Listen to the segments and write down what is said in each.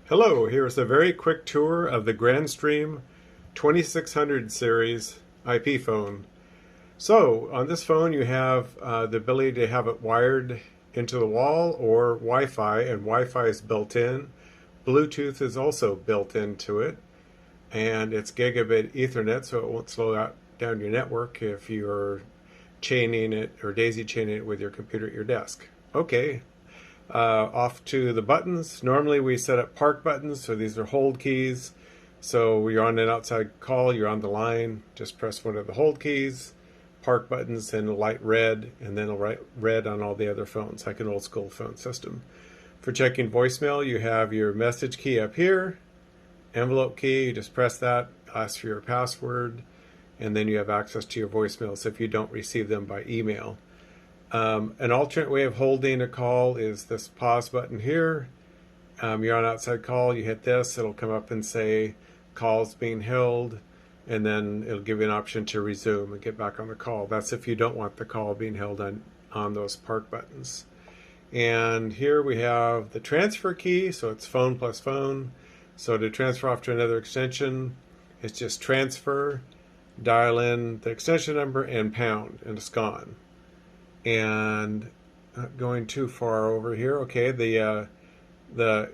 Hello, here's a very quick tour of the Grandstream 2600 series IP phone. So on this phone you have the ability to have it wired into the wall or Wi-Fi, and Wi-Fi is built in. Bluetooth is also built into it, and it's gigabit Ethernet, so it won't slow down your network if you're chaining it or daisy chaining it with your computer at your desk. Okay. Off to the buttons. Normally we set up park buttons, so these are hold keys. So you're on an outside call, you're on the line, just press one of the hold keys. Park buttons, and it'll light red, and then it'll write red on all the other phones, like an old school phone system. For checking voicemail, you have your message key up here, envelope key, you just press that, ask for your password, and then you have access to your voicemails if you don't receive them by email. An alternate way of holding a call is this pause button here. You're on outside call, you hit this, it'll come up and say call's being held, and then it'll give you an option to resume and get back on the call. That's if you don't want the call being held on those park buttons. And here we have the transfer key, so it's phone plus phone. So to transfer off to another extension, it's just transfer, dial in the extension number, and pound, and it's gone. And not going too far over here. Okay, the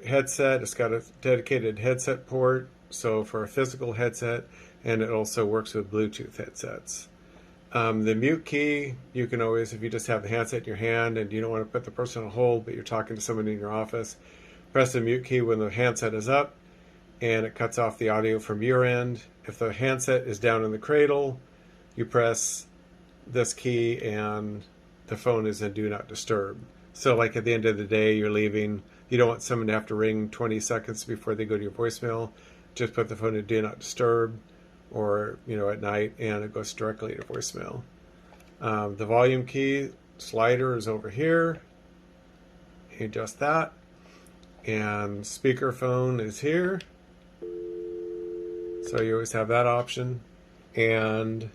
headset, it's got a dedicated headset port, so for a physical headset, and it also works with Bluetooth headsets. The mute key, you can always, if you just have the handset in your hand and you don't want to put the person on hold, but you're talking to somebody in your office, press the mute key when the handset is up, and it cuts off the audio from your end. If the handset is down in the cradle, you press this key and the phone is in do not disturb. So like at the end of the day, you're leaving, you don't want someone to have to ring 20 seconds before they go to your voicemail. Just put the phone in do not disturb, or at night, and it goes directly to voicemail. The volume key slider is over here. You adjust that, and speakerphone is here. So you always have that option. And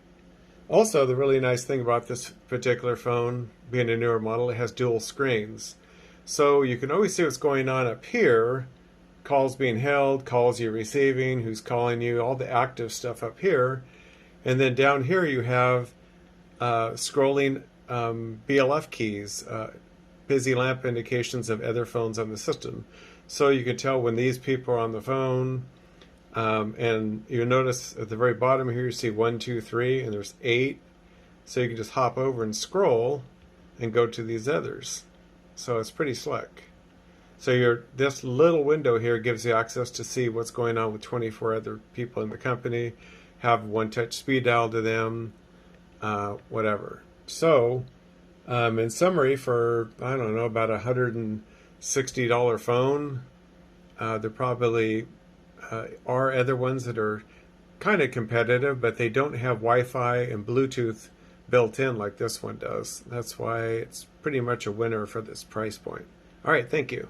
also, the really nice thing about this particular phone, being a newer model, it has dual screens. So you can always see what's going on up here, calls being held, calls you're receiving, who's calling you, all the active stuff up here. And then down here you have scrolling BLF keys, busy lamp indications of other phones on the system. So you can tell when these people are on the phone. And you notice at the very bottom here you see 1, 2, 3, and there's 8. So you can just hop over and scroll and go to these others. So it's pretty slick. So this little window here gives you access to see what's going on with 24 other people in the company, have one-touch speed dial to them, whatever. So in summary, for I don't know, about $160 phone, there probably are other ones that are kind of competitive, but they don't have Wi-Fi and Bluetooth built in like this one does. That's why it's pretty much a winner for this price point. All right, thank you.